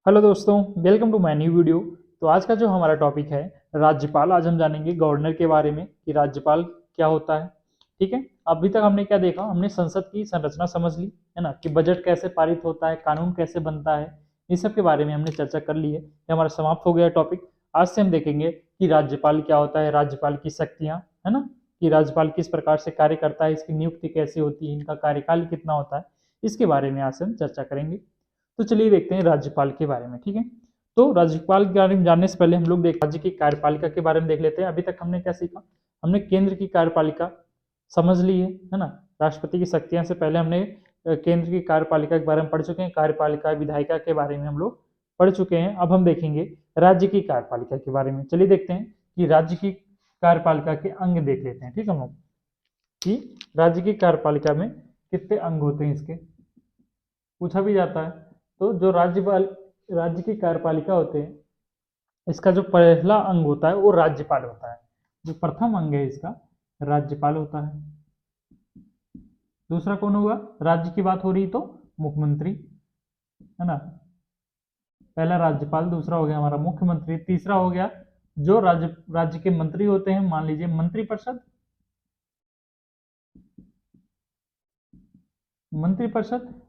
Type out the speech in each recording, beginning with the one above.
Hello दोस्तों, welcome to my new video. तो आज का जो हमारा टॉपिक है राज्यपाल। आज हम जानेंगे गवर्नर के बारे में कि राज्यपाल क्या होता है। ठीक है, अभी तक हमने क्या देखा, हमने संसद की संरचना समझ ली है ना, कि बजट कैसे पारित होता है, कानून कैसे बनता है, इस सब के बारे में हमने चर्चा कर ली है। ये हमारा समाप्त हो गया टॉपिक। आज से हम देखेंगे कि राज्यपाल क्या होता है, राज्यपाल की शक्तियाँ, है ना, कि राज्यपाल किस प्रकार से कार्य करता है, इसकी नियुक्ति कैसे होती है, इनका कार्यकाल कितना होता है, इसके बारे में आज से हम चर्चा करेंगे। तो चलिए देखते हैं राज्यपाल के बारे में। ठीक है, तो राज्यपाल के बारे में जानने से पहले हम लोग राज्य की कार्यपालिका के बारे में देख लेते हैं। अभी तक हमने क्या सीखा, हमने केंद्र की कार्यपालिका समझ ली है ना। राष्ट्रपति की शक्तियां से पहले हमने केंद्र की कार्यपालिका के बारे में पढ़ चुके हैं, कार्यपालिका विधायिका के बारे में हम लोग पढ़ चुके हैं। अब हम देखेंगे राज्य की कार्यपालिका के बारे में। चलिए देखते हैं कि राज्य की कार्यपालिका के अंग देख लेते हैं। ठीक है, हम लोग कि राज्य की कार्यपालिका में कितने अंग होते हैं, इसके पूछा भी जाता है। तो जो राज्य की कार्यपालिका होते हैं, इसका जो पहला अंग होता है वो राज्यपाल होता है। जो प्रथम अंग है इसका राज्यपाल होता है। दूसरा कौन होगा, राज्य की बात हो रही तो मुख्यमंत्री, है ना। पहला राज्यपाल, दूसरा हो गया हमारा मुख्यमंत्री, तीसरा हो गया जो राज्य के मंत्री होते हैं, मान लीजिए मंत्रिपरिषद।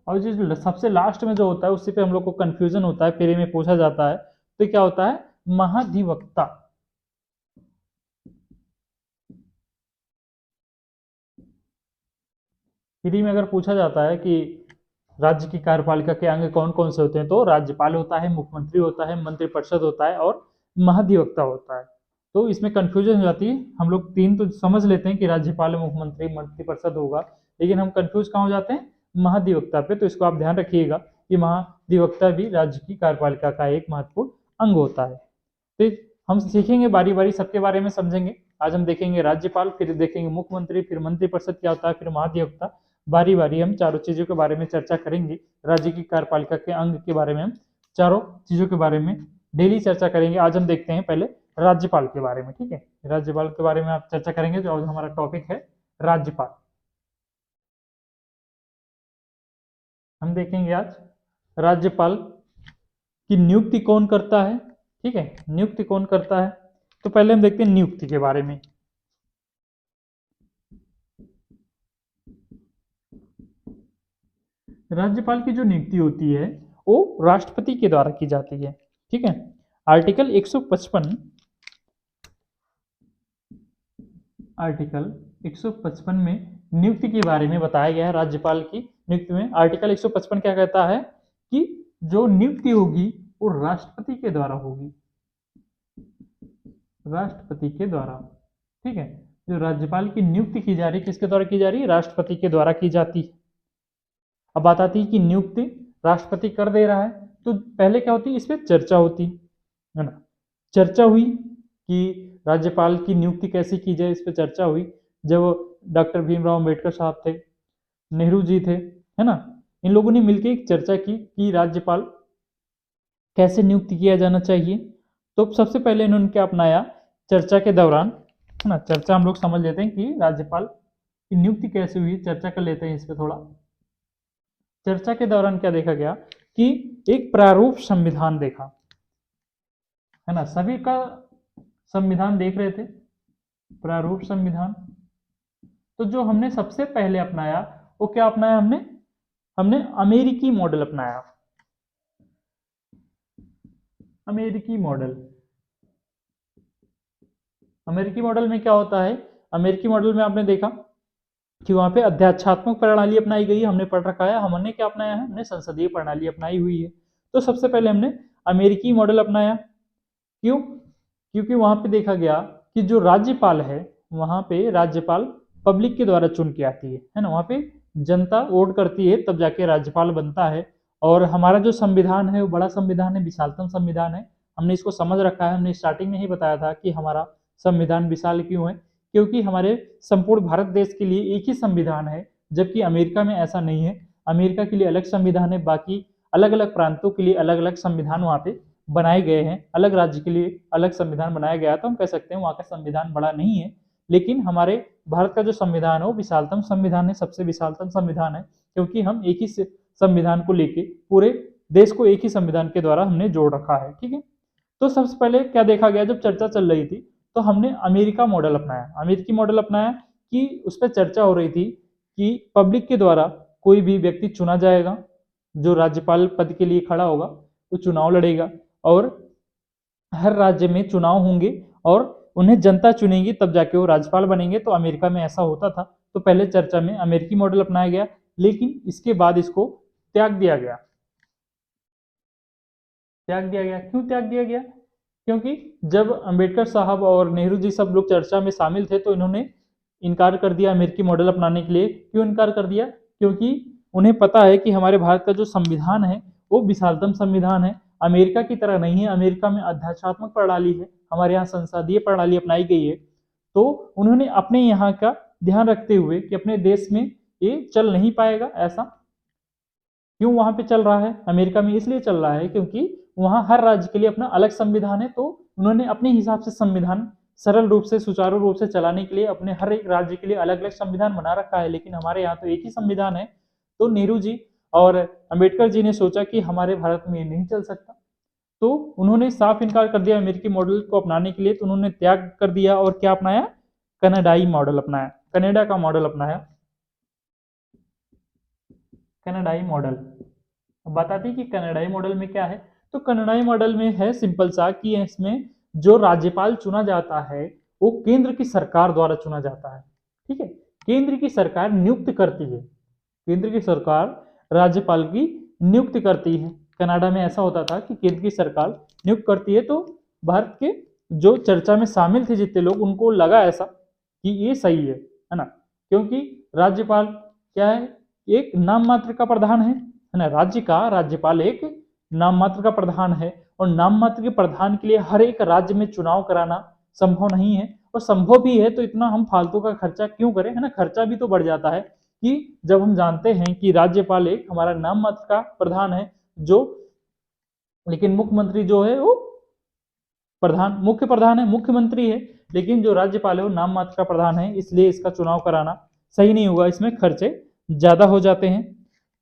और जो सबसे लास्ट में जो होता है उसी पे हम लोग को कंफ्यूजन होता है, पेरे में पूछा जाता है। तो क्या होता है, महाधिवक्ता। फ्री में अगर पूछा जाता है कि राज्य की कार्यपालिका के अंग कौन कौन से होते हैं, तो राज्यपाल होता है, मुख्यमंत्री होता है, मंत्रिपरिषद होता है और महाधिवक्ता होता है। तो इसमें कंफ्यूजन हो जाती है। हम लोग तीन तो समझ लेते हैं कि राज्यपाल, मुख्यमंत्री, मंत्रिपरिषद होगा, लेकिन हम कंफ्यूज कहाँ हो जाते हैं, महाधिवक्ता पे। तो इसको आप ध्यान रखिएगा कि महाधिवक्ता भी राज्य की कार्यपालिका का एक महत्वपूर्ण अंग होता है। तो हम सीखेंगे बारी बारी, सबके बारे में समझेंगे। आज हम देखेंगे राज्यपाल, फिर देखेंगे मुख्यमंत्री, फिर मंत्रिपरिषद क्या होता है, फिर महाधिवक्ता। बारी बारी हम चारों चीजों के बारे में चर्चा करेंगे। राज्य की कार्यपालिका के अंग के बारे में हम चारों चीजों के बारे में डेली चर्चा करेंगे। आज हम देखते हैं पहले राज्यपाल के बारे में। ठीक है, राज्यपाल के बारे में आप चर्चा करेंगे। जो आज हमारा टॉपिक है राज्यपाल, हम देखेंगे आज राज्यपाल की नियुक्ति कौन करता है। ठीक है, नियुक्ति कौन करता है, तो पहले हम देखते हैं नियुक्ति के बारे में। राज्यपाल की जो नियुक्ति होती है वो राष्ट्रपति के द्वारा की जाती है। ठीक है, आर्टिकल 155 में नियुक्ति के बारे में बताया गया है। राज्यपाल की नियुक्ति में आर्टिकल 155 क्या कहता है कि जो नियुक्ति होगी वो राष्ट्रपति के द्वारा होगी, राष्ट्रपति के द्वारा। ठीक है, जो राज्यपाल की नियुक्ति की जा रही है, किसके द्वारा की जा रही है, राष्ट्रपति के द्वारा की जाती है। अब बात आती है कि नियुक्ति राष्ट्रपति कर दे रहा है, तो पहले क्या होती है, इस पर चर्चा होती है ना। चर्चा हुई कि राज्यपाल की नियुक्ति कैसे की जाए, इस पर चर्चा हुई जब डॉक्टर भीमराव अम्बेडकर साहब थे, नेहरू जी थे, है ना। इन लोगों ने मिलकर एक चर्चा की कि राज्यपाल कैसे नियुक्त किया जाना चाहिए। तो सबसे पहले इन्होंने क्या अपनाया, चर्चा के दौरान, है ना, चर्चा हम लोग समझ लेते हैं कि राज्यपाल की नियुक्ति कैसे हुई, चर्चा कर लेते हैं इस पर थोड़ा। चर्चा के दौरान क्या देखा गया कि एक प्रारूप संविधान देखा, है ना, सभी का संविधान देख रहे थे, प्रारूप संविधान। तो जो हमने सबसे पहले अपनाया वो क्या अपनाया, हमने अमेरिकी मॉडल अपनाया। अमेरिकी मॉडल, अमेरिकी मॉडल में क्या होता है, अमेरिकी मॉडल में आपने देखा कि वहां पे अध्यात्मात्मक प्रणाली अपनाई गई है, हमने पढ़ रखा है। हमने क्या अपनाया है, हमने संसदीय प्रणाली अपनाई हुई है। तो सबसे पहले हमने अमेरिकी मॉडल अपनाया। क्यों, क्योंकि वहां पे देखा गया कि जो राज्यपाल है, वहां पे राज्यपाल पब्लिक के द्वारा चुन के आती है ना, वहां पे जनता वोट करती है तब जाके राज्यपाल बनता है। और हमारा जो संविधान है वो बड़ा संविधान है, विशालतम संविधान है। हमने इसको समझ रखा है, हमने स्टार्टिंग में ही बताया था कि हमारा संविधान विशाल क्यों है, क्योंकि हमारे संपूर्ण भारत देश के लिए एक ही संविधान है, जबकि अमेरिका में ऐसा नहीं है। अमेरिका के लिए अलग संविधान है, बाकी अलग अलग प्रांतों के लिए अलग अलग संविधान वहाँ पे बनाए गए हैं, अलग राज्य के लिए अलग संविधान बनाया गया। तो हम कह सकते हैं वहाँ का संविधान बड़ा नहीं है, लेकिन हमारे भारत का जो संविधान है वो विशालतम संविधान है, सबसे विशालतम संविधान है, क्योंकि हम एक ही संविधान को लेके पूरे देश को एक ही संविधान के द्वारा हमने जोड़ रखा है। ठीक है, तो सबसे पहले क्या देखा गया, जब चर्चा चल रही थी तो हमने अमेरिका मॉडल अपनाया। अमेरिकी मॉडल अपनाया कि उस पर चर्चा हो रही थी कि पब्लिक के द्वारा कोई भी व्यक्ति चुना जाएगा, जो राज्यपाल पद के लिए खड़ा होगा वो चुनाव लड़ेगा, और हर राज्य में चुनाव होंगे और उन्हें जनता चुनेगी, तब जाके वो राज्यपाल बनेंगे। तो अमेरिका में ऐसा होता था, तो पहले चर्चा में अमेरिकी मॉडल अपनाया गया, लेकिन इसके बाद इसको त्याग दिया गया। क्यों त्याग दिया गया? क्योंकि जब अंबेडकर साहब और नेहरू जी सब लोग चर्चा में शामिल थे तो इन्होंने इनकार कर दिया अमेरिकी मॉडल अपनाने के लिए। क्यों इनकार कर दिया? क्योंकि उन्हें पता है कि हमारे भारत का जो संविधान है वो विशालतम संविधान है, अमेरिका की तरह नहीं है। अमेरिका में आध्यात्मिक प्रणाली है, हमारे यहाँ संसदीय प्रणाली अपनाई गई है। तो उन्होंने अपने यहाँ का ध्यान रखते हुए कि अपने देश में ये चल नहीं पाएगा ऐसा। क्यों वहां पे चल रहा है अमेरिका में? इसलिए चल रहा है क्योंकि वहां हर राज्य के लिए अपना अलग संविधान है। तो उन्होंने अपने हिसाब से संविधान सरल रूप से, सुचारू रूप से चलाने के लिए अपने हर एक राज्य के लिए अलग अलग संविधान बना रखा है। लेकिन हमारे यहाँ तो एक ही संविधान है। तो नेहरू जी और अंबेडकर जी ने सोचा कि हमारे भारत में ये नहीं चल सकता, तो उन्होंने साफ इनकार कर दिया अमेरिकी मॉडल को अपनाने के लिए। तो उन्होंने त्याग कर दिया और क्या अपनाया? कनाडाई मॉडल अपनाया, कनाडा का मॉडल अपनाया, कनाडाई मॉडल। अब बताती कि कनाडाई मॉडल में क्या है। तो कनाडाई मॉडल में है सिंपल सा कि इसमें जो राज्यपाल चुना जाता है वो केंद्र की सरकार द्वारा चुना जाता है। ठीक है, केंद्र की सरकार नियुक्त करती है, केंद्र की सरकार राज्यपाल की नियुक्ति करती है। कनाडा में ऐसा होता था कि केंद्र की सरकार नियुक्त करती है। तो भारत के जो चर्चा में शामिल थे जितने लोग, उनको लगा ऐसा कि ये सही है ना, क्योंकि राज्यपाल क्या है? एक नाम मात्र का प्रधान है ना। राज्य का राज्यपाल एक नाम मात्र का प्रधान है, और नाम मात्र के प्रधान के लिए हर एक राज्य में चुनाव कराना संभव नहीं है। और संभव भी है तो इतना हम फालतू का खर्चा क्यों करें, है ना। खर्चा भी तो बढ़ जाता है कि जब हम जानते हैं कि राज्यपाल एक हमारा नाम मात्र का प्रधान है, जो लेकिन मुख्यमंत्री जो है वो मुख्य प्रधान है, मुख्यमंत्री है, लेकिन जो राज्यपाल है वो नाम मात्र का प्रधान है। इसलिए इसका चुनाव कराना सही नहीं होगा, इसमें खर्चे ज्यादा हो जाते हैं।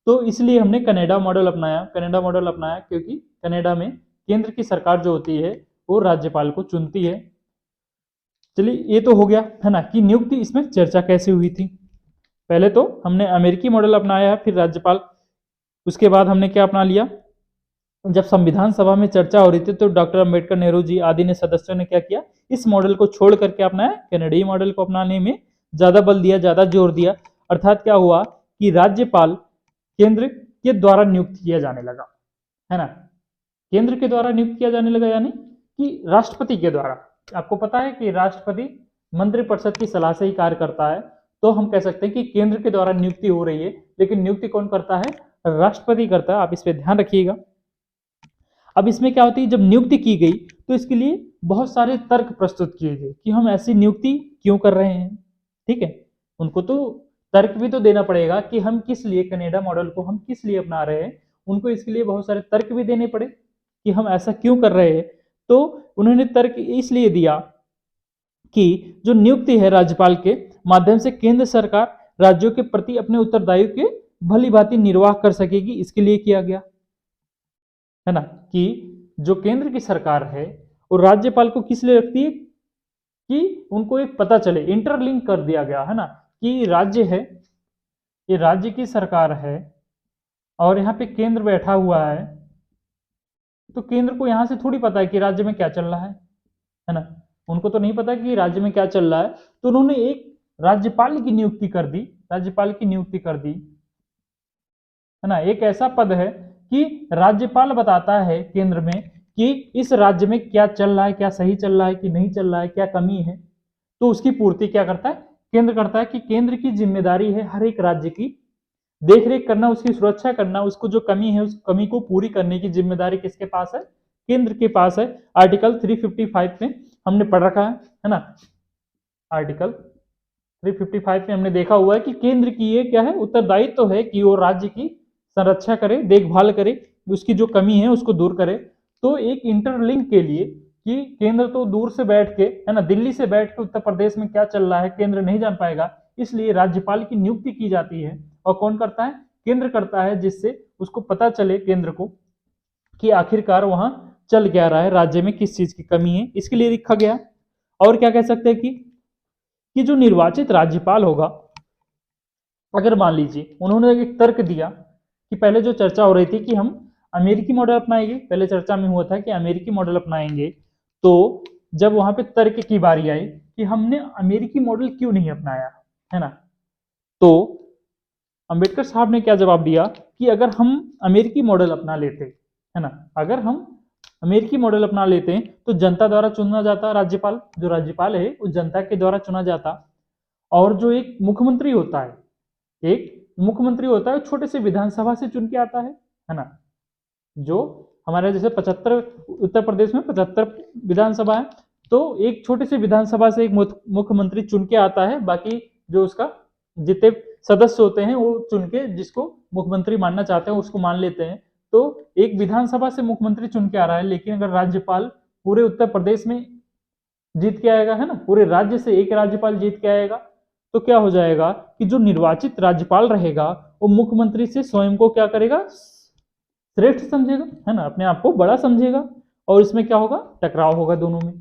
तो इसलिए हमने कनाडा मॉडल अपनाया। कनाडा मॉडल अपनाया क्योंकि कनाडा में केंद्र की सरकार जो होती है वो राज्यपाल को चुनती है। चलिए, ये तो हो गया है ना कि नियुक्ति, इसमें चर्चा कैसे हुई थी। पहले तो हमने अमेरिकी मॉडल अपनाया, फिर राज्यपाल, उसके बाद हमने क्या अपना लिया, जब संविधान सभा में चर्चा हो रही थी तो डॉक्टर अंबेडकर, नेहरू जी आदि ने सदस्यों ने क्या किया, इस मॉडल को छोड़ करके अपनाया, कनाडाई मॉडल को अपनाने में ज्यादा बल दिया, ज्यादा जोर दिया। अर्थात क्या हुआ कि राज्यपाल केंद्र के द्वारा नियुक्त किया जाने लगा, है ना। केंद्र के द्वारा नियुक्त किया जाने लगा, यानी कि राष्ट्रपति के द्वारा। आपको पता है कि राष्ट्रपति मंत्रिपरिषद की सलाह से ही कार्य करता है। तो हम कह सकते हैं कि केंद्र के द्वारा नियुक्ति हो रही है, लेकिन नियुक्ति कौन करता है? राष्ट्रपति करता है। आप इस पर ध्यान रखिएगा। अब इसमें क्या होती है, जब नियुक्ति की गई तो इसके लिए बहुत सारे तर्क प्रस्तुत किए गए कि हम ऐसी नियुक्ति क्यों कर रहे हैं। ठीक है, उनको तो तर्क भी तो देना पड़ेगा कि हम किस लिए कनाडा मॉडल को हम किस लिए अपना रहे हैं। उनको इसके लिए बहुत सारे तर्क भी देने पड़े कि हम ऐसा क्यों कर रहे हैं। तो उन्होंने तर्क इसलिए दिया कि जो नियुक्ति है राज्यपाल के माध्यम से केंद्र सरकार राज्यों के प्रति अपने उत्तरदायित्व के भली भांति निर्वाह कर सकेगी, इसके लिए किया गया, है ना। कि जो केंद्र की सरकार है वो राज्यपाल को किस लिए रखती है कि उनको एक पता चले, इंटरलिंक कर दिया गया, है ना, कि राज्य है, ये राज्य की सरकार है और यहाँ पे केंद्र बैठा हुआ है। तो केंद्र को यहाँ से थोड़ी पता है कि राज्य में क्या चल रहा है ना। उनको तो नहीं पता कि राज्य में क्या चल रहा है। तो उन्होंने एक राज्यपाल की नियुक्ति कर दी, राज्यपाल की नियुक्ति कर दी, है ना। एक ऐसा पद है कि राज्यपाल बताता है केंद्र में कि इस राज्य में क्या चल रहा है, क्या सही चल रहा है कि नहीं चल रहा है, क्या कमी है। तो उसकी पूर्ति क्या करता है? केंद्र करता है। कि केंद्र की जिम्मेदारी है हर एक राज्य की देखरेख करना, उसकी सुरक्षा करना, उसको जो कमी है उस कमी को पूरी करने की जिम्मेदारी किसके पास है? केंद्र के पास है। आर्टिकल 355 में हमने पढ़ रखा है ना। आर्टिकल 355 में हमने देखा हुआ है कि केंद्र की ये क्या है, उत्तरदायित्व तो है कि वो राज्य की संरक्षा करे, देखभाल करे, उसकी जो कमी है उसको दूर करे। तो एक इंटरलिंक के लिए कि केंद्र तो दूर से बैठ के, है ना, दिल्ली से बैठ के उत्तर प्रदेश में क्या चल रहा है केंद्र नहीं जान पाएगा, इसलिए राज्यपाल की नियुक्ति की जाती है। और कौन करता है? केंद्र करता है, जिससे उसको पता चले केंद्र को कि आखिरकार वहां चल क्या रहा है, राज्य में किस चीज की कमी है, इसके लिए लिखा गया। और क्या कह सकते हैं कि जो निर्वाचित राज्यपाल होगा, अगर मान लीजिए उन्होंने एक तर्क दिया कि पहले जो चर्चा हो रही थी कि हम अमेरिकी मॉडल अपनाएंगे, पहले चर्चा में हुआ था कि अमेरिकी मॉडल अपनाएंगे, तो जब वहां पे तर्क की बारी आई कि हमने अमेरिकी मॉडल क्यों नहीं अपनाया, है ना, तो अंबेडकर साहब ने क्या जवाब दिया कि अगर हम अमेरिकी मॉडल अपना लेते, है ना, अगर हम अमेरिकी मॉडल अपना लेते हैं तो जनता द्वारा चुना जाता राज्यपाल, जो राज्यपाल है वो जनता के द्वारा चुना जाता, और जो एक मुख्यमंत्री होता है, एक मुख्यमंत्री होता है छोटे से विधानसभा से चुन के आता है ना, जो हमारे जैसे 75 उत्तर प्रदेश में 75 विधानसभा है, तो एक छोटे से विधानसभा से एक मुख्यमंत्री चुन के आता है, बाकी जो उसका जितने सदस्य होते हैं वो चुन के जिसको मुख्यमंत्री मानना चाहते हैं उसको मान लेते हैं। तो एक विधानसभा से मुख्यमंत्री चुन के आ रहा है, लेकिन अगर राज्यपाल पूरे उत्तर प्रदेश में जीत के आएगा, है ना, पूरे राज्य से एक राज्यपाल जीत के आएगा, तो क्या हो जाएगा कि जो निर्वाचित राज्यपाल रहेगा वो मुख्यमंत्री से स्वयं को क्या करेगा, श्रेष्ठ समझेगा, है ना, अपने आप को बड़ा समझेगा, और इसमें क्या होगा, टकराव होगा दोनों में।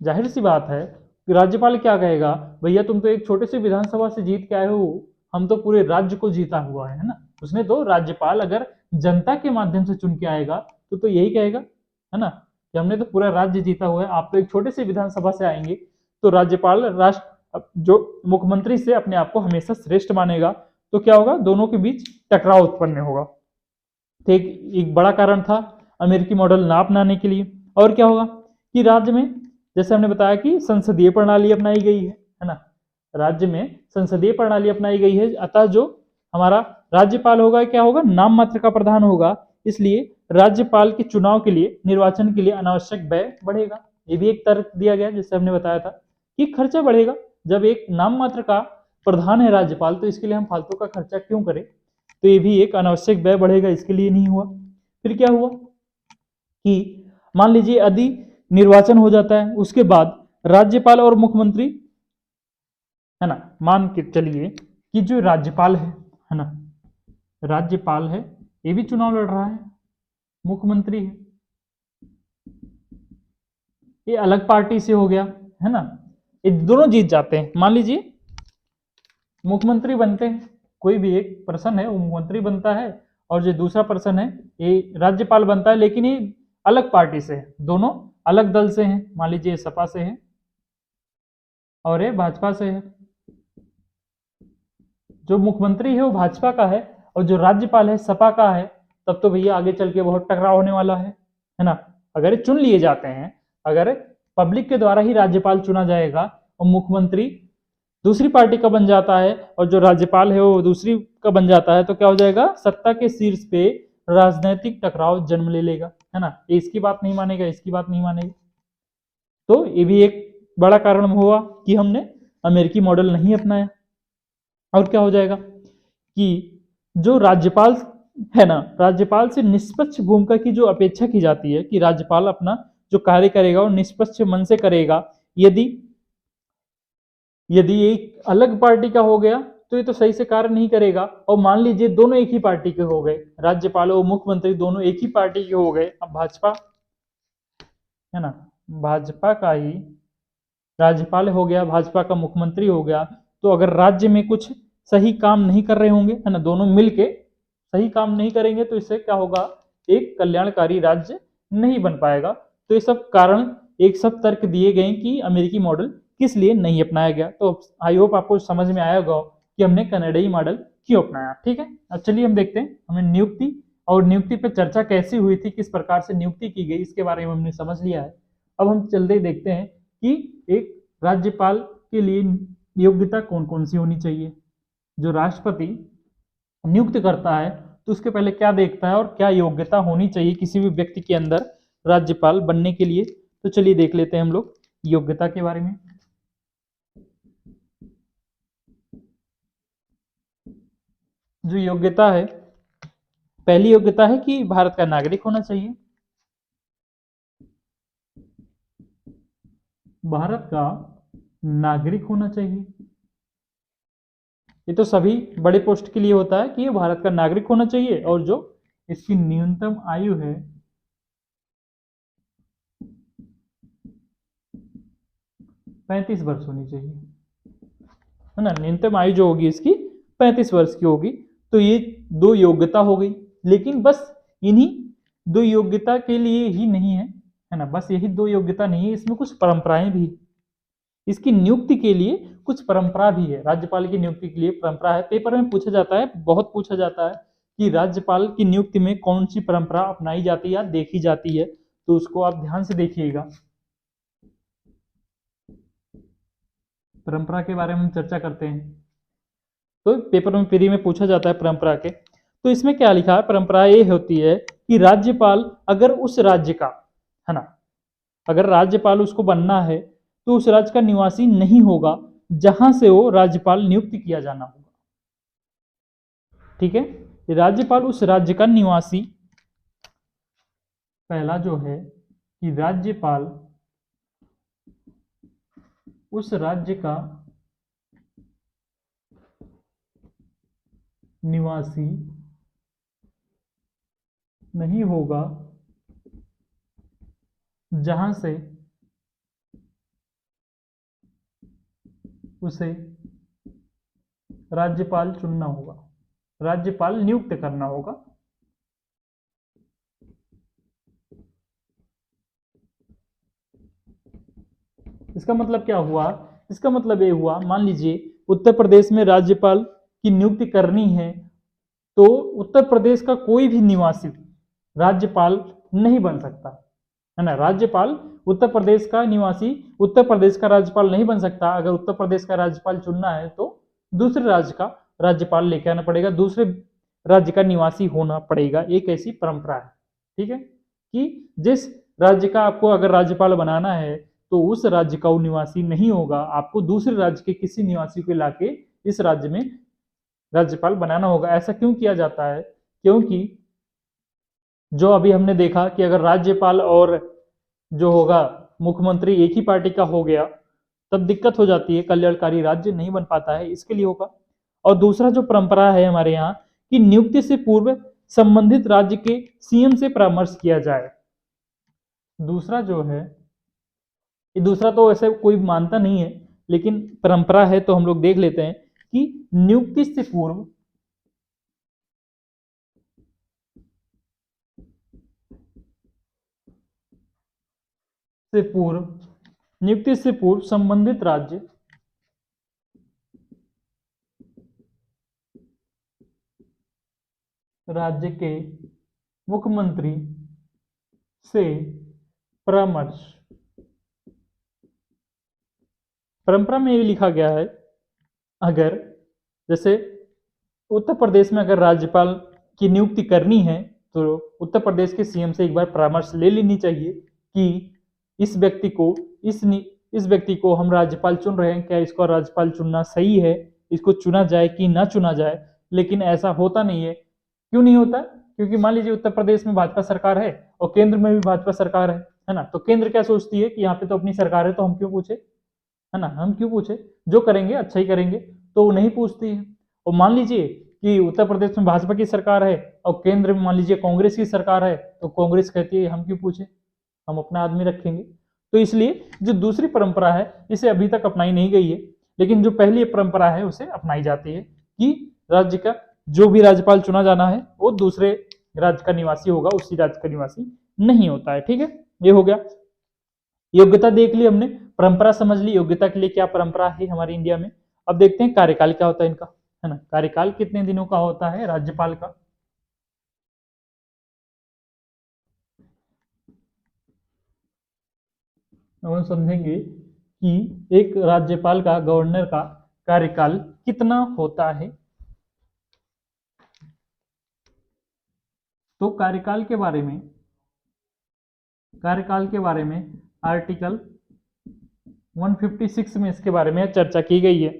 जाहिर सी बात है कि राज्यपाल क्या कहेगा, भैया तुम तो एक छोटे से विधानसभा से जीत के आए हो, हम तो पूरे राज्य को जीता हुआ है ना। उसने तो राज्यपाल अगर जनता के माध्यम से चुन के आएगा तो यही कहेगा, है ना, कि हमने तो पूरा राज्य जीता हुआ है, आप तो एक छोटे से विधानसभा से आएंगे। तो राज्यपाल राष्ट्र जो मुख्यमंत्री से अपने आप को हमेशा श्रेष्ठ मानेगा, तो क्या होगा, दोनों के बीच टकराव उत्पन्न होगा। तो एक बड़ा कारण था अमेरिकी मॉडल ना अपनाने के लिए। और क्या होगा कि राज्य में जैसे हमने बताया कि संसदीय प्रणाली अपनाई गई है ना, राज्य में संसदीय प्रणाली अपनाई गई है, अतः जो हमारा राज्यपाल होगा क्या होगा, नाम मात्र का प्रधान होगा, इसलिए राज्यपाल के चुनाव के लिए, निर्वाचन के लिए अनावश्यक व्यय बढ़ेगा। ये भी एक तर्क दिया गया जैसे हमने बताया था कि खर्चा बढ़ेगा, जब एक नाम मात्र का प्रधान है राज्यपाल तो इसके लिए हम फालतू का खर्चा क्यों करें, तो ये भी एक अनावश्यक व्यय बढ़ेगा, इसके लिए नहीं हुआ। फिर क्या हुआ कि मान लीजिए यदि निर्वाचन हो जाता है, उसके बाद राज्यपाल और मुख्यमंत्री, है ना, मान के चलिए कि जो राज्यपाल है ना, राज्यपाल है, ये भी चुनाव लड़ रहा है, मुख्यमंत्री है, ये अलग पार्टी से हो गया, है ना, ये दोनों जीत जाते हैं। मान लीजिए मुख्यमंत्री बनते हैं, कोई भी एक पर्सन है वो मुख्यमंत्री बनता है, और जो दूसरा पर्सन है ये राज्यपाल बनता है, लेकिन ये अलग पार्टी से है, दोनों अलग दल से हैं। मान लीजिए सपा से है और ये भाजपा से है। जो मुख्यमंत्री है वो भाजपा का है और जो राज्यपाल है सपा का है, तब तो भैया आगे चल के बहुत टकराव होने वाला है ना। अगर चुन लिए जाते हैं, अगर पब्लिक के द्वारा ही राज्यपाल चुना जाएगा और मुख्यमंत्री दूसरी पार्टी का बन जाता है और जो राज्यपाल है वो दूसरी का बन जाता है, तो क्या हो जाएगा, सत्ता के शीर्ष पे राजनीतिक टकराव जन्म ले लेगा, है ना। इसकी बात नहीं मानेगा, इसकी बात नहीं मानेगा, तो ये भी एक बड़ा कारण हुआ कि हमने अमेरिकी मॉडल नहीं अपनाया। और क्या हो जाएगा कि जो राज्यपाल है ना, राज्यपाल से निष्पक्ष भूमिका की जो अपेक्षा की जाती है कि राज्यपाल अपना जो कार्य करेगा वो निष्पक्ष मन से करेगा। यदि यदि एक अलग पार्टी का हो गया तो ये तो सही से कार्य नहीं करेगा। और मान लीजिए दोनों एक ही पार्टी के हो गए, राज्यपाल और मुख्यमंत्री दोनों एक ही पार्टी के हो गए, अब भाजपा, है ना, भाजपा का ही राज्यपाल हो गया, भाजपा का मुख्यमंत्री हो गया, तो अगर राज्य में कुछ सही काम नहीं कर रहे होंगे, है ना, दोनों मिलके सही काम नहीं करेंगे, तो इससे क्या होगा, एक कल्याणकारी राज्य नहीं बन पाएगा। तो ये सब कारण, एक सब तर्क दिए गए कि अमेरिकी मॉडल किस लिए नहीं अपनाया गया। तो आई होप आपको समझ में आया होगा कि हमने कनाडाई मॉडल क्यों अपनाया। ठीक है, अब चलिए हम देखते हैं, हमें नियुक्ति और नियुक्ति पर चर्चा कैसी हुई थी, किस प्रकार से नियुक्ति की गई, इसके बारे में हमने समझ लिया है। अब हम चलते ही देखते हैं कि एक राज्यपाल के लिए योग्यता कौन कौन सी होनी चाहिए। जो राष्ट्रपति नियुक्त करता है तो उसके पहले क्या देखता है और क्या योग्यता होनी चाहिए किसी भी व्यक्ति के अंदर राज्यपाल बनने के लिए। तो चलिए देख लेते हैं हम लोग योग्यता के बारे में। जो योग्यता है, पहली योग्यता है कि भारत का नागरिक होना चाहिए। भारत का नागरिक होना चाहिए, ये तो सभी बड़े पोस्ट के लिए होता है कि ये भारत का नागरिक होना चाहिए और जो इसकी न्यूनतम आयु है 35 वर्ष होनी चाहिए, है ना। न्यूनतम आयु जो होगी इसकी 35 वर्ष की होगी। तो ये दो योग्यता हो गई, लेकिन बस इन्हीं दो योग्यता के लिए ही नहीं है ना, बस यही दो योग्यता नहीं है, इसमें कुछ परंपराएं भी, इसकी नियुक्ति के लिए कुछ परंपरा भी है। राज्यपाल की नियुक्ति के लिए परंपरा है। पेपर में पूछा जाता है, बहुत पूछा जाता है कि राज्यपाल की नियुक्ति में कौन सी परंपरा अपनाई जाती है या देखी जाती है, तो उसको आप ध्यान से देखिएगा। परंपरा के बारे में हम चर्चा करते हैं, तो पेपर में प्री में पूछा जाता है परंपरा के। तो इसमें क्या लिखा है, परंपरा ये होती है कि राज्यपाल अगर उस राज्य का, है ना, अगर राज्यपाल उसको बनना है तो उस राज्य का निवासी नहीं होगा जहां से वो राज्यपाल नियुक्त किया जाना होगा। ठीक है, राज्यपाल उस राज्य का निवासी, पहला जो है कि राज्यपाल उस राज्य का निवासी नहीं होगा जहां से उसे राज्यपाल चुनना होगा, राज्यपाल नियुक्त करना होगा। इसका मतलब क्या हुआ, इसका मतलब ये हुआ, मान लीजिए उत्तर प्रदेश में राज्यपाल की नियुक्ति करनी है, तो उत्तर प्रदेश का कोई भी निवासी राज्यपाल नहीं बन सकता, है ना। राज्यपाल उत्तर प्रदेश का निवासी उत्तर प्रदेश का राज्यपाल नहीं बन सकता। अगर उत्तर प्रदेश का राज्यपाल चुनना है तो दूसरे राज्य का राज्यपाल लेके आना पड़ेगा, दूसरे राज्य का निवासी होना पड़ेगा। एक ऐसी परंपरा है, ठीक है, कि जिस राज्य का आपको अगर राज्यपाल बनाना है तो उस राज्य का वो निवासी नहीं होगा, आपको दूसरे राज्य के किसी निवासी को लाके इस राज्य में राज्यपाल बनाना होगा। ऐसा क्यों किया जाता है, क्योंकि जो अभी हमने देखा कि अगर राज्यपाल और जो होगा मुख्यमंत्री एक ही पार्टी का हो गया, तब दिक्कत हो जाती है, कल्याणकारी राज्य नहीं बन पाता है, इसके लिए होगा। और दूसरा जो परंपरा है हमारे यहाँ कि नियुक्ति से पूर्व संबंधित राज्य के सीएम से परामर्श किया जाए। दूसरा जो है, ये दूसरा तो ऐसे कोई मानता नहीं है, लेकिन परंपरा है तो हम लोग देख लेते हैं कि नियुक्ति से पूर्व नियुक्ति से पूर्व संबंधित राज्य के मुख्यमंत्री से परामर्श। परंपरा में ये लिखा गया है, अगर जैसे उत्तर प्रदेश में अगर राज्यपाल की नियुक्ति करनी है तो उत्तर प्रदेश के सीएम से एक बार परामर्श ले लेनी चाहिए कि इस व्यक्ति को इस व्यक्ति को हम राज्यपाल चुन रहे हैं, क्या इसको राज्यपाल चुनना सही है, इसको चुना जाए कि ना चुना जाए। लेकिन ऐसा होता नहीं है। क्यों नहीं होता, क्योंकि मान लीजिए उत्तर प्रदेश में भाजपा सरकार है और केंद्र में भी भाजपा सरकार है ना, तो केंद्र क्या सोचती है कि यहाँ पे तो अपनी सरकार है, तो हम क्यों पूछे, है ना, हम क्यों पूछे, जो करेंगे अच्छा ही करेंगे, तो वो नहीं पूछती है। और मान लीजिए कि उत्तर प्रदेश में भाजपा की सरकार है और केंद्र में मान लीजिए कांग्रेस की सरकार है, तो कांग्रेस कहती है हम क्यों पूछे, हम अपना आदमी रखेंगे। तो इसलिए जो दूसरी परंपरा है इसे अभी तक अपनाई नहीं गई है, लेकिन जो पहली परंपरा है उसे अपनाई जाती है कि राज्य का जो भी राज्यपाल चुना जाना है वो दूसरे राज्य का निवासी होगा, उसी राज्य का निवासी नहीं होता है। ठीक है, ये हो गया। योग्यता देख ली हमने, परंपरा समझ ली, योग्यता के लिए क्या परंपरा है हमारे इंडिया में। अब देखते हैं कार्यकाल क्या होता है इनका, है ना। कार्यकाल कितने दिनों का होता है राज्यपाल का, हम समझेंगे कि एक राज्यपाल का, गवर्नर का कार्यकाल कितना होता है। तो कार्यकाल के बारे में आर्टिकल 156 में इसके बारे में चर्चा की गई है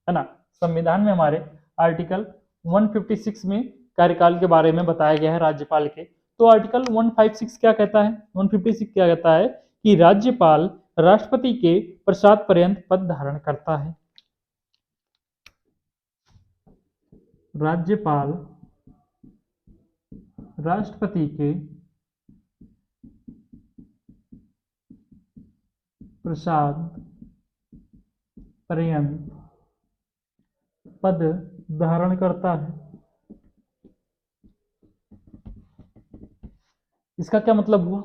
ना। संविधान में हमारे आर्टिकल 156 में कार्यकाल के बारे में बताया गया है राज्यपाल के। तो आर्टिकल 156 क्या कहता है, 156 क्या कहता है कि राज्यपाल राष्ट्रपति के पश्चात पर्यंत पद धारण करता है। राज्यपाल राष्ट्रपति के प्रसाद पर्यंत पद धारण करता है। इसका क्या मतलब हुआ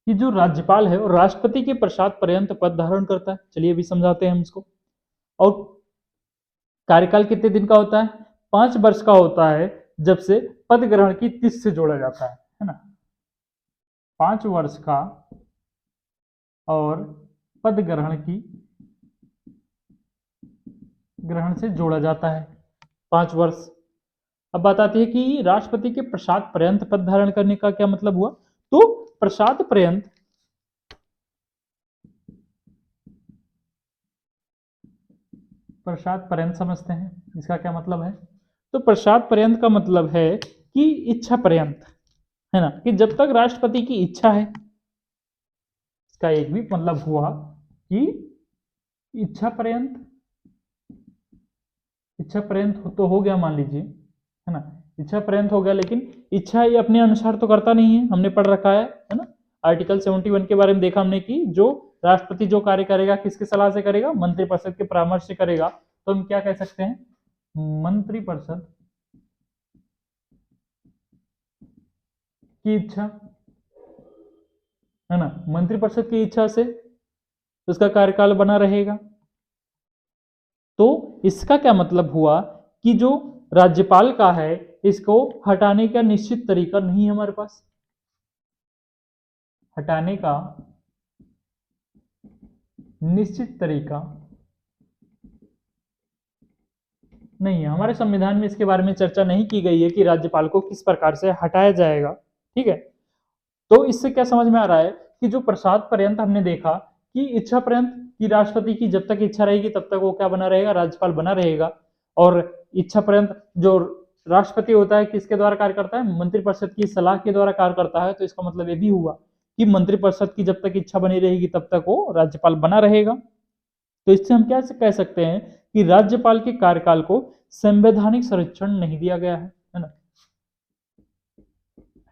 कि जो राज्यपाल है वो राष्ट्रपति के प्रसाद पर्यंत पद धारण करता है। चलिए अभी समझाते हैं हम इसको। और कार्यकाल कितने दिन का होता है? 5 वर्ष का होता है, जब से पद ग्रहण की तिथि से जोड़ा जाता है ना। 5 वर्ष का और पद ग्रहण से जोड़ा जाता है 5 वर्ष। अब बात आती है कि राष्ट्रपति के प्रसाद पर्यंत पद धारण करने का क्या मतलब हुआ। तो प्रसाद पर्यंत समझते हैं, इसका क्या मतलब है। तो प्रसाद पर्यंत का मतलब है कि इच्छा पर्यंत, है ना, कि जब तक राष्ट्रपति की इच्छा है। इसका एक भी मतलब हुआ कि इच्छा पर्यंत तो हो गया, मान लीजिए, है ना, इच्छा पर्यंत हो गया, लेकिन इच्छा ये अपने अनुसार तो करता नहीं है। हमने पढ़ रखा है ना, आर्टिकल 71 के बारे में देखा हमने कि जो राष्ट्रपति जो कार्य करेगा किसके सलाह से करेगा, मंत्रिपरिषद के परामर्श से करेगा। तो हम क्या कह सकते हैं, मंत्रिपरिषद की इच्छा, है ना, मंत्रिपरिषद की इच्छा से उसका कार्यकाल बना रहेगा। तो इसका क्या मतलब हुआ कि जो राज्यपाल का है इसको हटाने का निश्चित तरीका नहीं है हमारे पास। हटाने का निश्चित तरीका नहीं है हमारे संविधान में। इसके बारे में चर्चा नहीं की गई है कि राज्यपाल को किस प्रकार से हटाया जाएगा। ठीक है, तो इससे क्या समझ में आ रहा है कि जो प्रसाद पर्यंत हमने देखा कि इच्छा पर्यंत, की राष्ट्रपति की जब तक इच्छा रहेगी तब तक वो क्या बना रहेगा, राज्यपाल बना रहेगा। और इच्छा पर्यंत जो राष्ट्रपति होता है किसके द्वारा कार्य करता है, मंत्रिपरिषद की सलाह के द्वारा कार्य करता है। तो इसका मतलब ये भी हुआ कि मंत्रिपरिषद की जब तक इच्छा बनी रहेगी तब तक वो राज्यपाल बना रहेगा। तो इससे हम क्या कह सकते हैं कि राज्यपाल के कार्यकाल को संवैधानिक संरक्षण नहीं दिया गया है ना,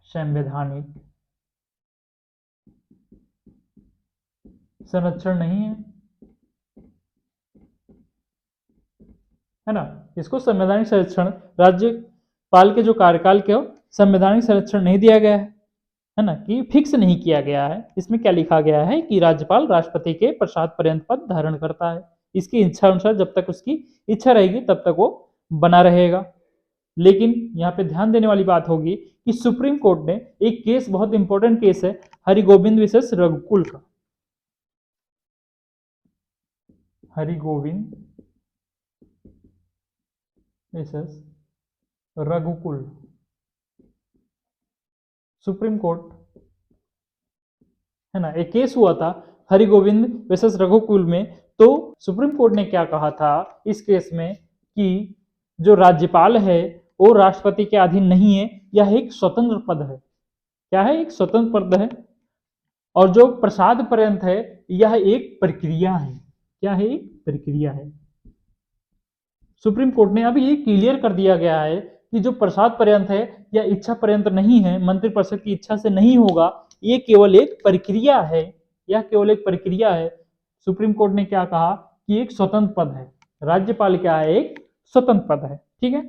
संवैधानिक संरक्षण नहीं है ना। इसको संवैधानिक संरक्षण, राज्यपाल के जो कार्यकाल के संवैधानिक संरक्षण नहीं दिया गया है ना, कि फिक्स नहीं किया गया है। इसमें क्या लिखा गया है कि राज्यपाल राष्ट्रपति के प्रसाद पर्यंत पद धारण करता है, इसकी इच्छा अनुसार जब तक उसकी इच्छा रहेगी तब तक वो बना रहेगा। लेकिन यहाँ पे ध्यान देने वाली बात होगी कि सुप्रीम कोर्ट ने एक केस, बहुत इंपॉर्टेंट केस है, हरिगोविंद विसेस रघुकुल का। हरिगोविंद विसेस रघुकुल, सुप्रीम कोर्ट, है ना, एक केस हुआ था हरिगोविंद वर्सेस रघुकुल में। तो सुप्रीम कोर्ट ने क्या कहा था इस केस में कि जो राज्यपाल है वो राष्ट्रपति के अधीन नहीं है, यह एक स्वतंत्र पद है। क्या है, एक स्वतंत्र पद है। और जो प्रसाद पर्यंत है यह एक प्रक्रिया है। क्या है, एक प्रक्रिया है। सुप्रीम कोर्ट ने अभी ये क्लियर कर दिया गया है कि जो प्रसाद पर्यंत है यह इच्छा पर्यंत नहीं है, मंत्रिपरिषद की इच्छा से नहीं होगा, ये केवल एक प्रक्रिया है। यह केवल एक प्रक्रिया है। सुप्रीम कोर्ट ने क्या कहा कि एक स्वतंत्र पद है, राज्यपाल क्या है, एक स्वतंत्र पद है। ठीक है,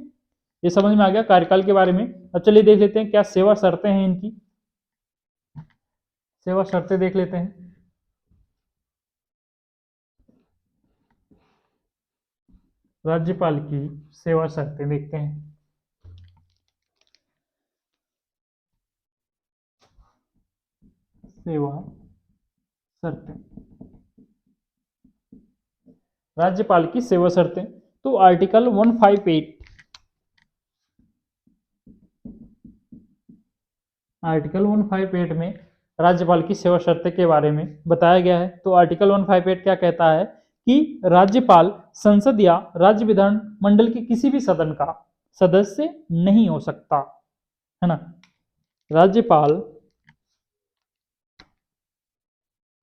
ये समझ में आ गया कार्यकाल के बारे में। अब चलिए देख लेते हैं क्या सेवा शर्तें हैं इनकी। सेवा शर्तें देख लेते हैं। राज्यपाल की सेवा शर्तें देखते हैं। सेवा शर्तें, राज्यपाल की सेवा शर्तें। तो आर्टिकल 158, आर्टिकल 158 में राज्यपाल की सेवा शर्तें के बारे में बताया गया है। तो आर्टिकल 158 क्या कहता है कि राज्यपाल संसद या राज्य विधान मंडल के किसी भी सदन का सदस्य नहीं हो सकता, है ना। राज्यपाल,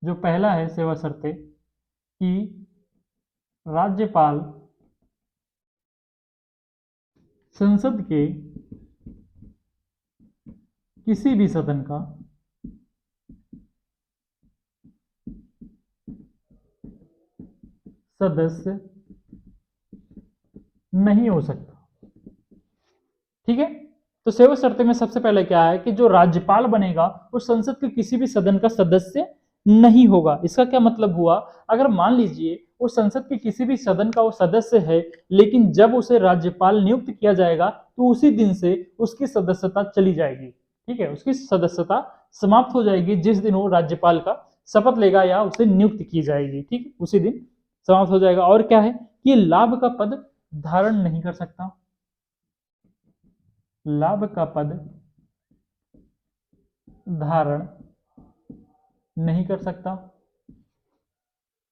जो पहला है सेवा शर्तें कि राज्यपाल संसद के किसी भी सदन का सदस्य नहीं हो सकता। ठीक है, तो सेवा शर्त में सबसे पहले क्या है कि जो राज्यपाल बनेगा वो संसद के किसी भी सदन का सदस्य नहीं होगा। इसका क्या मतलब हुआ, अगर मान लीजिए वो संसद के किसी भी सदन का वो सदस्य है, लेकिन जब उसे राज्यपाल नियुक्त किया जाएगा तो उसी दिन से उसकी सदस्यता चली जाएगी। ठीक है, उसकी सदस्यता समाप्त हो जाएगी जिस दिन वो राज्यपाल का शपथ लेगा या उसे नियुक्त की जाएगी। ठीक है, उसी दिन समाप्त हो जाएगा। और क्या है कि लाभ का पद धारण नहीं कर सकता, लाभ का पद धारण नहीं कर सकता।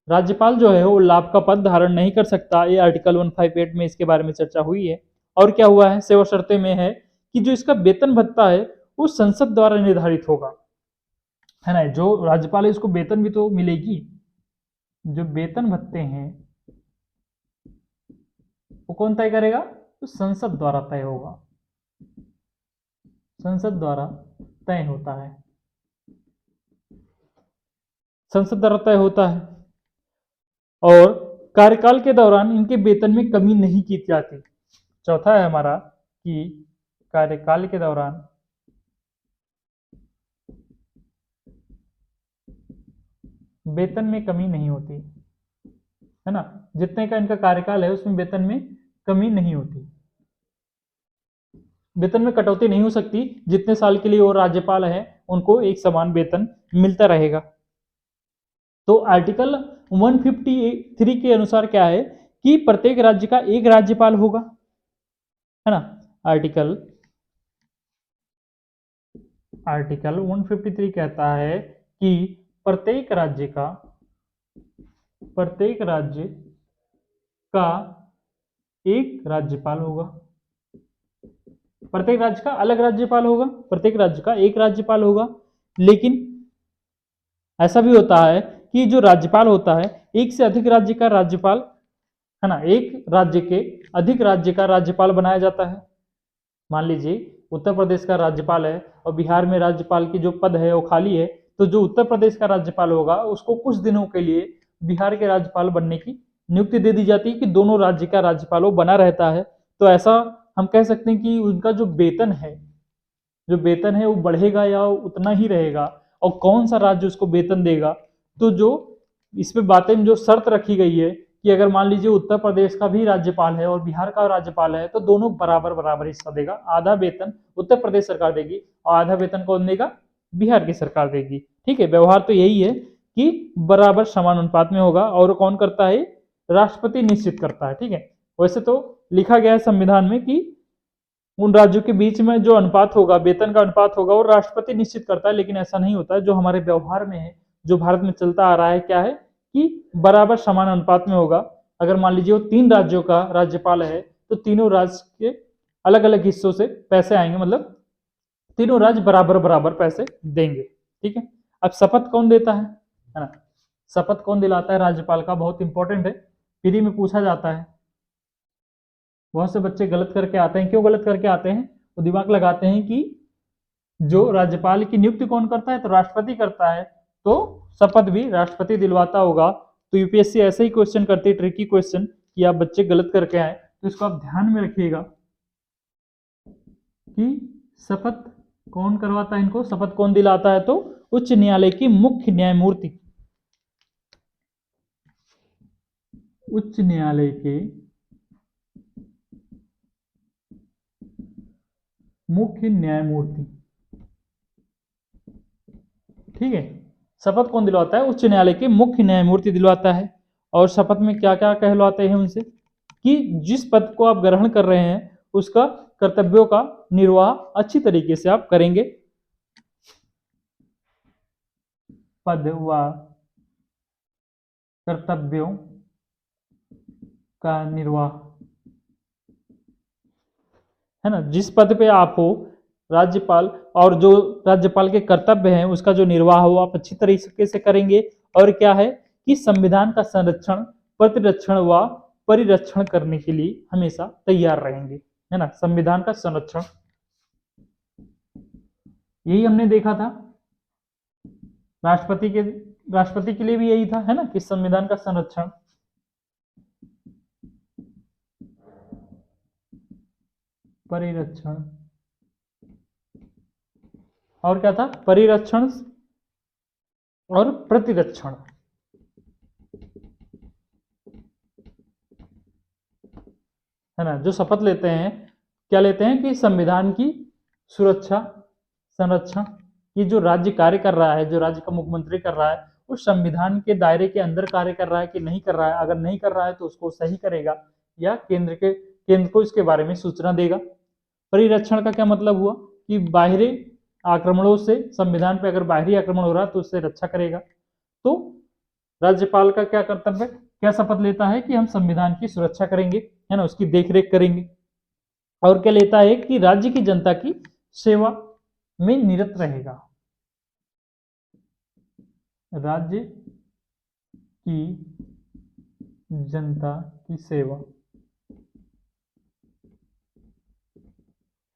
राज्यपाल जो है वो लाभ का पद धारण नहीं कर सकता। ये आर्टिकल 158 में इसके बारे में चर्चा हुई है। और क्या हुआ है, सेवा शर्तें में है कि जो इसका वेतन भत्ता है वो संसद द्वारा निर्धारित होगा, है ना। जो राज्यपाल है इसको वेतन भी तो मिलेगी, जो वेतन भत्ते हैं वो कौन तय करेगा, तो संसद द्वारा तय होगा, संसद द्वारा तय होता है, संसद द्वारा तय होता है। और कार्यकाल के दौरान इनके वेतन में कमी नहीं की जाती। चौथा है हमारा कि कार्यकाल के दौरान वेतन में कमी नहीं होती, है ना। जितने का इनका कार्यकाल है उसमें वेतन में कमी नहीं होती, वेतन में कटौती नहीं हो सकती। जितने साल के लिए वो राज्यपाल है उनको एक समान वेतन मिलता रहेगा। तो आर्टिकल 153 के अनुसार क्या है कि प्रत्येक राज्य का एक राज्यपाल होगा, है ना। आर्टिकल 153 कहता है कि प्रत्येक राज्य का एक राज्यपाल होगा, प्रत्येक राज्य का अलग राज्यपाल होगा, प्रत्येक राज्य का एक राज्यपाल होगा। लेकिन ऐसा भी होता है कि जो राज्यपाल होता है एक से अधिक राज्य का राज्यपाल, है ना, एक राज्य के अधिक राज्य का राज्यपाल बनाया जाता है। मान लीजिए उत्तर प्रदेश का राज्यपाल है और बिहार में राज्यपाल की जो पद है वो खाली है, तो जो उत्तर प्रदेश का राज्यपाल होगा उसको कुछ दिनों के लिए बिहार के राज्यपाल बनने की नियुक्ति दे दी जाती है कि दोनों राज्य का राज्यपाल वो बना रहता है। तो ऐसा हम कह सकते हैं कि उनका जो वेतन है वो बढ़ेगा या उतना ही रहेगा, और कौन सा राज्य उसको वेतन देगा। तो जो इसमें बातें में जो शर्त रखी गई है कि अगर मान लीजिए उत्तर प्रदेश का भी राज्यपाल है और बिहार का राज्यपाल है तो दोनों बराबर बराबर हिस्सा देगा। आधा वेतन उत्तर प्रदेश सरकार देगी और आधा वेतन कौन देगा, बिहार की सरकार देगी। ठीक है, व्यवहार तो यही है कि बराबर समान अनुपात में होगा। और कौन करता है, राष्ट्रपति निश्चित करता है। ठीक है, वैसे तो लिखा गया है संविधान में कि उन राज्यों के बीच में जो अनुपात होगा, वेतन का अनुपात होगा, वो राष्ट्रपति निश्चित करता है, लेकिन ऐसा नहीं होता है। जो हमारे व्यवहार में है, जो भारत में चलता आ रहा है, क्या है कि बराबर समान अनुपात में होगा। अगर मान लीजिए वो 3 राज्यों का राज्यपाल है तो तीनों राज्य के अलग अलग हिस्सों से पैसे आएंगे, मतलब तीनों राज्य बराबर बराबर पैसे देंगे। ठीक है, अब शपथ कौन देता है ना, शपथ कौन दिलाता है राज्यपाल का, बहुत इंपॉर्टेंट है, प्री में पूछा जाता है। बहुत से बच्चे गलत करके आते हैं। क्यों गलत करके आते हैं, वो दिमाग लगाते हैं कि जो राज्यपाल की नियुक्ति कौन करता है, तो राष्ट्रपति करता है, तो शपथ भी राष्ट्रपति दिलवाता होगा। तो यूपीएससी ऐसे ही क्वेश्चन करती है, ट्रिकी क्वेश्चन, कि आप बच्चे गलत करके आए, तो इसको आप ध्यान में रखिएगा कि शपथ कौन करवाता है, इनको शपथ कौन दिलाता है, तो उच्च न्यायालय की मुख्य न्यायमूर्ति, उच्च न्यायालय के मुख्य न्यायमूर्ति। ठीक है, शपथ कौन दिलवाता है, उच्च न्यायालय के मुख्य न्यायमूर्ति दिलवाता है। और शपथ में क्या क्या कहलवाते हैं उनसे कि जिस पद को आप ग्रहण कर रहे हैं उसका कर्तव्यों का निर्वाह अच्छी तरीके से आप करेंगे, पद व कर्तव्यों का निर्वाह, है ना। जिस पद पे आप हो राज्यपाल, और जो राज्यपाल के कर्तव्य हैं उसका जो निर्वाह हो आप अच्छी तरीके से करेंगे। और क्या है कि संविधान का संरक्षण, प्रतिरक्षण व परिरक्षण करने के लिए हमेशा तैयार रहेंगे, है ना। संविधान का संरक्षण यही हमने देखा था। राष्ट्रपति के लिए भी यही था, है ना, कि संविधान का संरक्षण, परिरक्षण, और क्या था, परिरक्षण और प्रतिरक्षण, है ना। जो शपथ लेते हैं, क्या लेते हैं कि संविधान की सुरक्षा, संरक्षण, कि जो राज्य कार्य कर रहा है, जो राज्य का मुख्यमंत्री कर रहा है, उस संविधान के दायरे के अंदर कार्य कर रहा है कि नहीं कर रहा है। अगर नहीं कर रहा है तो उसको सही करेगा या केंद्र को इसके बारे में सूचना देगा। परिरक्षण का क्या मतलब हुआ कि बाहरी आक्रमणों से, संविधान पे अगर बाहरी आक्रमण हो रहा है तो उससे रक्षा करेगा। तो राज्यपाल का क्या कर्तव्य, क्या शपथ लेता है कि हम संविधान की सुरक्षा करेंगे, है ना, उसकी देखरेख करेंगे। और क्या लेता है कि राज्य की जनता की सेवा में निरत रहेगा, राज्य की जनता की सेवा,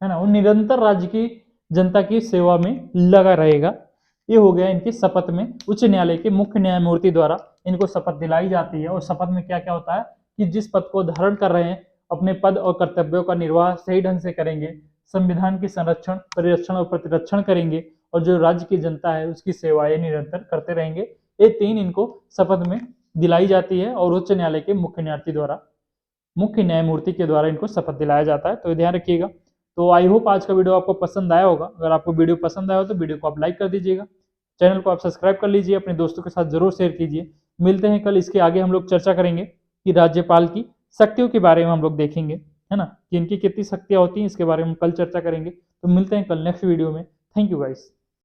है ना, वो निरंतर राज्य की जनता की सेवा में लगा रहेगा। ये हो गया इनकी शपथ में। उच्च न्यायालय के मुख्य न्यायमूर्ति द्वारा इनको शपथ दिलाई जाती है। और शपथ में क्या क्या होता है कि जिस पद को धारण कर रहे हैं अपने पद और कर्तव्यों का निर्वाह सही ढंग से करेंगे, संविधान की संरक्षण, परिरक्षण और प्रतिरक्षण करेंगे, और जो राज्य की जनता है उसकी सेवाएं निरंतर करते रहेंगे। ये 3 इनको शपथ में दिलाई जाती है और उच्च न्यायालय के मुख्य न्यायमूर्ति के द्वारा इनको शपथ दिलाया जाता है। तो ध्यान रखिएगा। तो आई होप आज का वीडियो आपको पसंद आया होगा। अगर आपको वीडियो पसंद आया हो तो वीडियो को आप लाइक कर दीजिएगा, चैनल को आप सब्सक्राइब कर लीजिए, अपने दोस्तों के साथ जरूर शेयर कीजिए। मिलते हैं कल, इसके आगे हम लोग चर्चा करेंगे कि राज्यपाल की शक्तियों के बारे में हम लोग देखेंगे, है ना, कि इनकी कितनी शक्तियां होती हैं, इसके बारे में कल चर्चा करेंगे। तो मिलते हैं कल नेक्स्ट वीडियो में। Thank you guys.